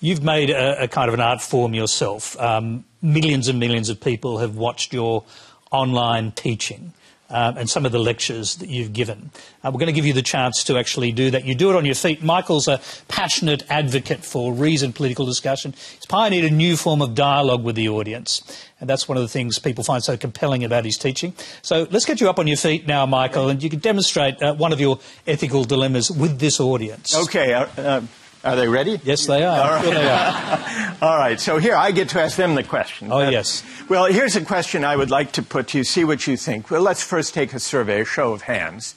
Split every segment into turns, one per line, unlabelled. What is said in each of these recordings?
You've made a kind of an art form yourself. Millions and millions of people have watched your online teaching and some of the lectures that you've given. We're going to give you the chance to actually do that. You do it on your feet. Michael's a passionate advocate for reasoned political discussion. He's pioneered a new form of dialogue with the audience, and that's one of the things people find so compelling about his teaching. So let's get you up on your feet now, Michael, and you can demonstrate one of your ethical dilemmas with this audience.
Okay. Are they ready?
Yes, they are.
All right.
Sure they are.
All right. So here, I get to ask them the question.
Oh, yes.
Well, here's a question I would like to put to you, see what you think. Well, let's first take a survey, a show of hands.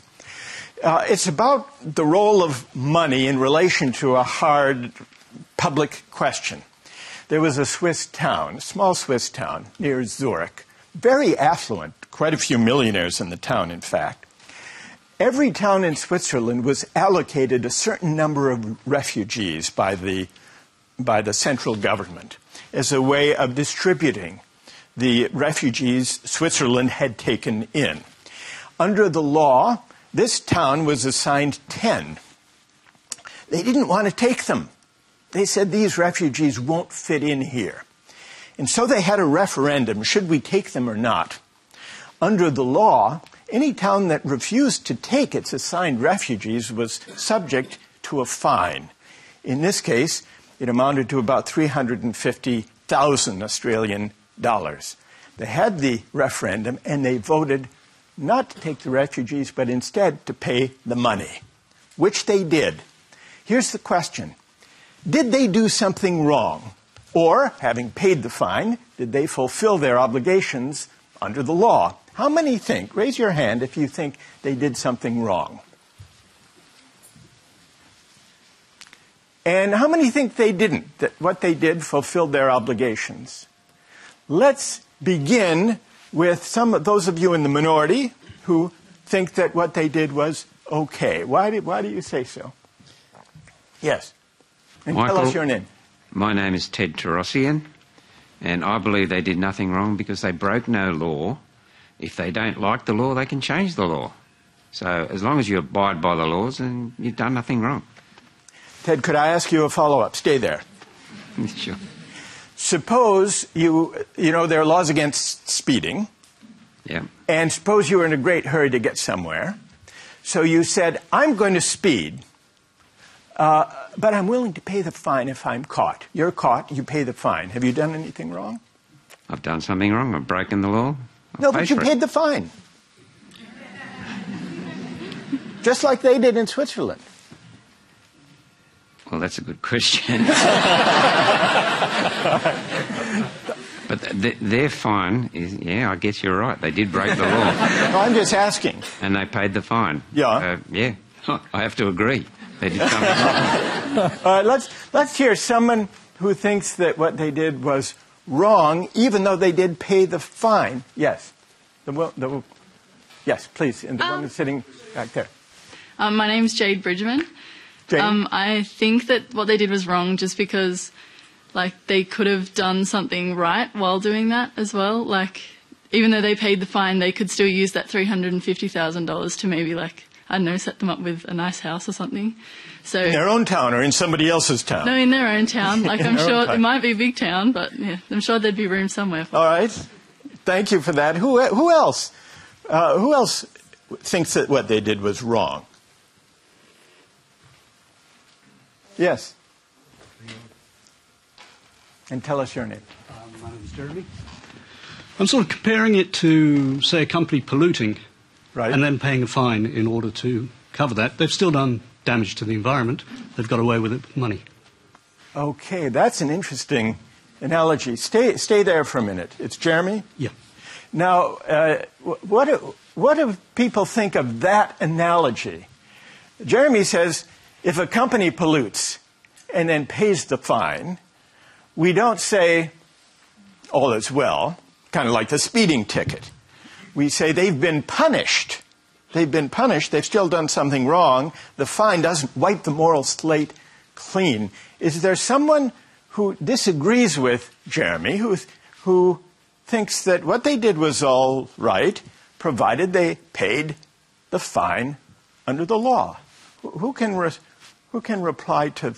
It's about the role of money in relation to a hard public question. There was a Swiss town, a small Swiss town near Zurich, very affluent, quite a few millionaires in the town, in fact. Every town in Switzerland was allocated a certain number of refugees by the central government as a way of distributing the refugees Switzerland had taken in. Under the law, this town was assigned 10. They didn't want to take them. They said these refugees won't fit in here. And so they had a referendum, should we take them or not? Under the law, any town that refused to take its assigned refugees was subject to a fine. In this case, it amounted to about 350,000 Australian dollars. They had the referendum and they voted not to take the refugees, but instead to pay the money, which they did. Here's the question. Did they do something wrong? Or, having paid the fine, did they fulfill their obligations under the law? How many think, raise your hand if you think they did something wrong? And how many think they didn't, that what they did fulfilled their obligations? Let's begin with some of those of you in the minority who think that what they did was okay. Why do you say so? Yes. And
Michael,
tell us your name.
My name is Ted Tarossian, and I believe they did nothing wrong because they broke no law. If they don't like the law, they can change the law. So as long as you abide by the laws, then you've done nothing wrong.
Ted, could I ask you a follow-up? Stay there.
Sure.
Suppose you know, there are laws against speeding.
Yeah.
And suppose you were in a great hurry to get somewhere. So you said, I'm going to speed, but I'm willing to pay the fine if I'm caught. You're caught, you pay the fine. Have you done anything wrong?
I've done something wrong. I've broken the law.
No, but you paid the fine. Just like they did in Switzerland.
Well, that's a good question. But their fine is, yeah, I guess you're right. They did break the law.
No, I'm just asking.
And they paid the fine.
Yeah.
Yeah, I have to agree. They did something wrong.
All right, let's hear someone who thinks that what they did was wrong, even though they did pay the fine. Yes. Yes, please. And the one that's sitting back there.
My name's Jade Bridgman. I think that what they did was wrong just because, like, they could have done something right while doing that as well. Like, even though they paid the fine, they could still use that $350,000 to maybe, like, I don't know, set them up with a nice house or something. So
in their own town or in somebody else's town?
No, in their own town. Like, I'm sure it might be a big town, but yeah, I'm sure there'd be room somewhere.
All right. Thank you for that. Who else? Who else thinks that what they did was wrong? Yes. And tell us your name.
My name is Jeremy. I'm sort of comparing it to, say, a company polluting, right, and then paying a fine in order to cover that. They've still done damage to the environment. They've got away with it with money.
Okay, that's an interesting analogy. Stay there for a minute. It's Jeremy?
Yeah.
Now, what do people think of that analogy? Jeremy says, if a company pollutes and then pays the fine, we don't say, all is well, kind of like the speeding ticket. We say they've been punished. They've been punished. They've still done something wrong. The fine doesn't wipe the moral slate clean. Is there someone who disagrees with Jeremy, who thinks that what they did was all right, provided they paid the fine under the law? Who can reply to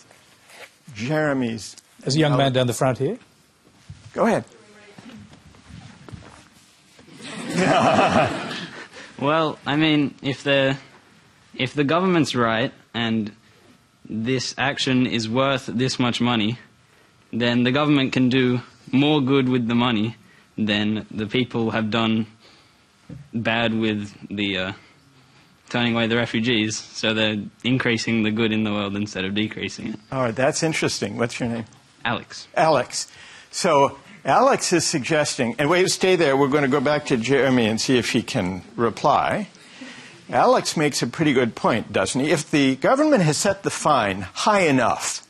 Jeremy's
There's a young man down the front here.
Go ahead.
Well, I mean, if the government's right and this action is worth this much money, then the government can do more good with the money than the people have done bad with the turning away the refugees. So they're increasing the good in the world instead of decreasing it.
All right, that's interesting. What's your name?
Alex.
Alex. So Alex is suggesting, and wait, stay there. We're going to go back to Jeremy and see if he can reply. Alex makes a pretty good point, doesn't he? If the government has set the fine high enough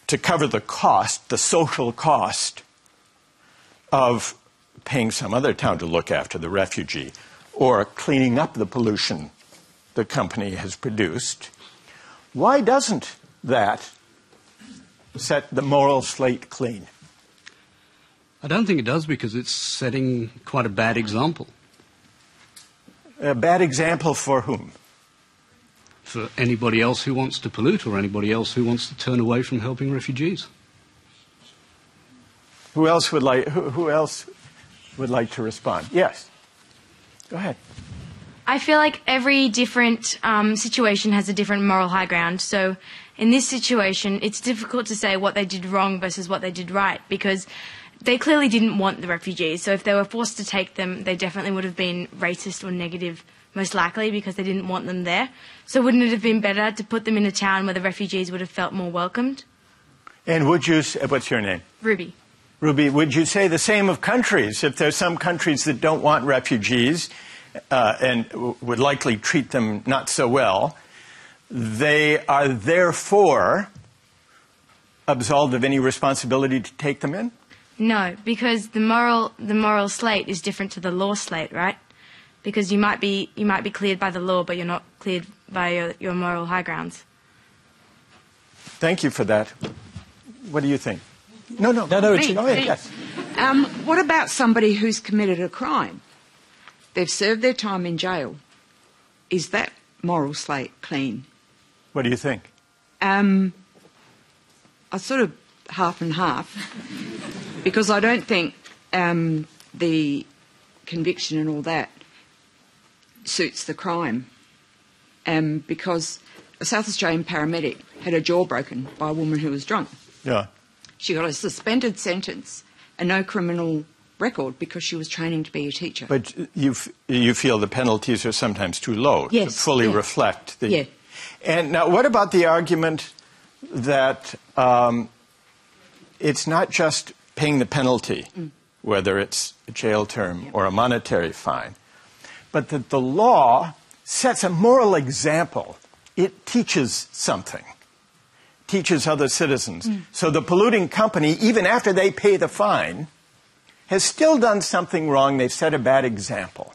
to cover the cost, the social cost of paying some other town to look after the refugee or cleaning up the pollution the company has produced, why doesn't that set the moral slate clean?
I don't think it does, because it's setting quite a bad example.
A bad example for whom?
For anybody else who wants to pollute, or anybody else who wants to turn away from helping refugees.
Who else would like to respond? Yes. Go ahead.
I feel like every different situation has a different moral high ground. So in this situation, it's difficult to say what they did wrong versus what they did right, because they clearly didn't want the refugees. So if they were forced to take them, they definitely would have been racist or negative, most likely, because they didn't want them there. So wouldn't it have been better to put them in a town where the refugees would have felt more welcomed?
And would you, what's your name?
Ruby.
Ruby, would you say the same of countries? If there's some countries that don't want refugees and would likely treat them not so well, they are therefore absolved of any responsibility to take them in?
No, because the moral slate is different to the law slate, right? Because you might be cleared by the law, but you're not cleared by your moral high grounds.
Thank you for that. What do you think? No.
Go ahead,
yes.
What about somebody who's committed a crime? They've served their time in jail. Is that moral slate clean?
What do you think?
I sort of half and half, because I don't think the conviction and all that suits the crime. Because a South Australian paramedic had her jaw broken by a woman who was drunk.
Yeah.
She got a suspended sentence and no criminal record because she was training to be a teacher.
But you feel the penalties are sometimes too low to fully reflect the...
Yeah.
And now what about the argument that it's not just paying the penalty, whether it's a jail term or a monetary fine, but that the law sets a moral example. It teaches something, teaches other citizens. So the polluting company, even after they pay the fine, has still done something wrong. They've set a bad example.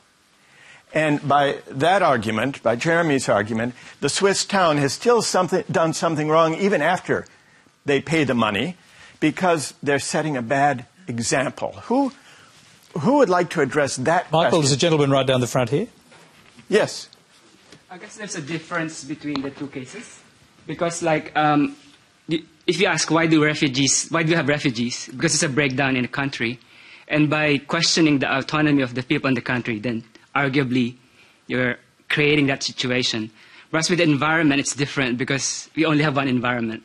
And by that argument, by Jeremy's argument, the Swiss town has still done something wrong even after they pay the money, because they're setting a bad example. Who would like to address that
Michael,
question?
there's a gentleman right down the front here.
Yes.
I guess there's a difference between the two cases. Because, like, if you ask why do you have refugees? Because it's a breakdown in a country. And by questioning the autonomy of the people in the country, then arguably you're creating that situation. Whereas with the environment, it's different because we only have one environment.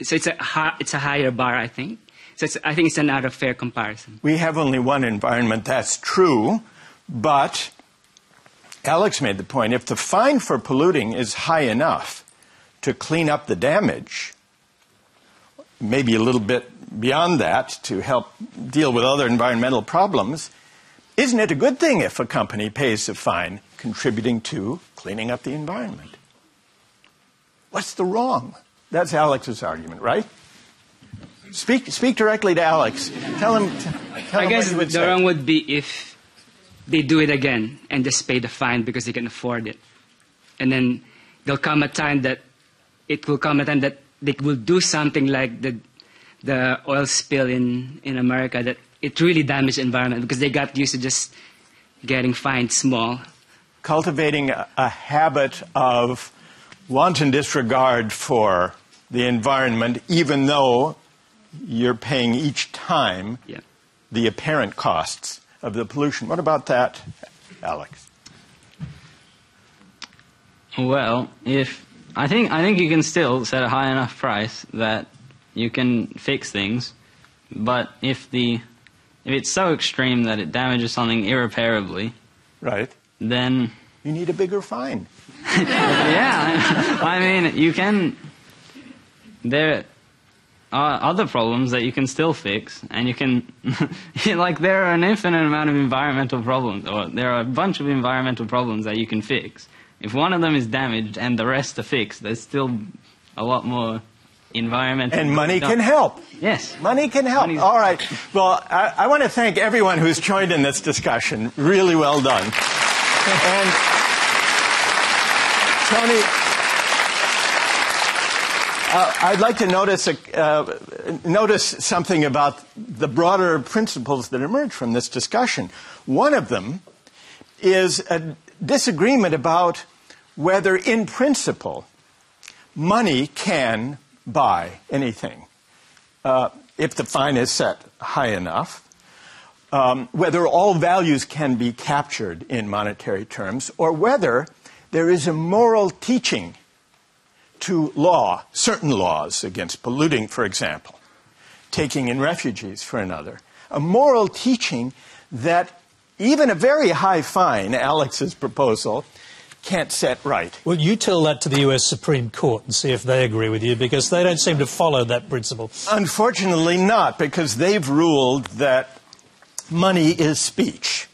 So it's a higher bar, I think. So I think it's not a fair comparison.
We have only one environment, that's true, but Alex made the point, if the fine for polluting is high enough to clean up the damage, maybe a little bit beyond that to help deal with other environmental problems, isn't it a good thing if a company pays a fine contributing to cleaning up the environment? What's the wrong? That's Alex's argument, right? Speak directly to Alex. Tell him
I guess
what you would
the
say.
wrong would be if they do it again and just pay the fine because they can afford it. And then it will come a time that they will do something like the oil spill in America, that it really damaged the environment because they got used to just getting fined small.
Cultivating a habit of wanton disregard for the environment, even though you're paying each time the apparent costs of the pollution. What about that, Alex?
Well, I think you can still set a high enough price that you can fix things, but if it's so extreme that it damages something irreparably,
right,
then
you need a bigger fine.
Yeah, I mean, you can. There are other problems that you can still fix, and you can, like, there are an infinite amount of environmental problems, or there are a bunch of environmental problems that you can fix. If one of them is damaged and the rest are fixed, there's still a lot more environmental.
And money can help.
Yes.
Money can help. All right. Well, I want to thank everyone who's joined in this discussion. Really well done. And Tony, I'd like to notice something about the broader principles that emerge from this discussion. One of them is a disagreement about whether, in principle, money can buy anything, if the fine is set high enough, whether all values can be captured in monetary terms, or whether there is a moral teaching to law, certain laws against polluting, for example, taking in refugees for another, a moral teaching that even a very high fine, Alex's proposal, can't set right.
Well, you tell that to the US Supreme Court and see if they agree with you, because they don't seem to follow that principle.
Unfortunately not, because they've ruled that money is speech.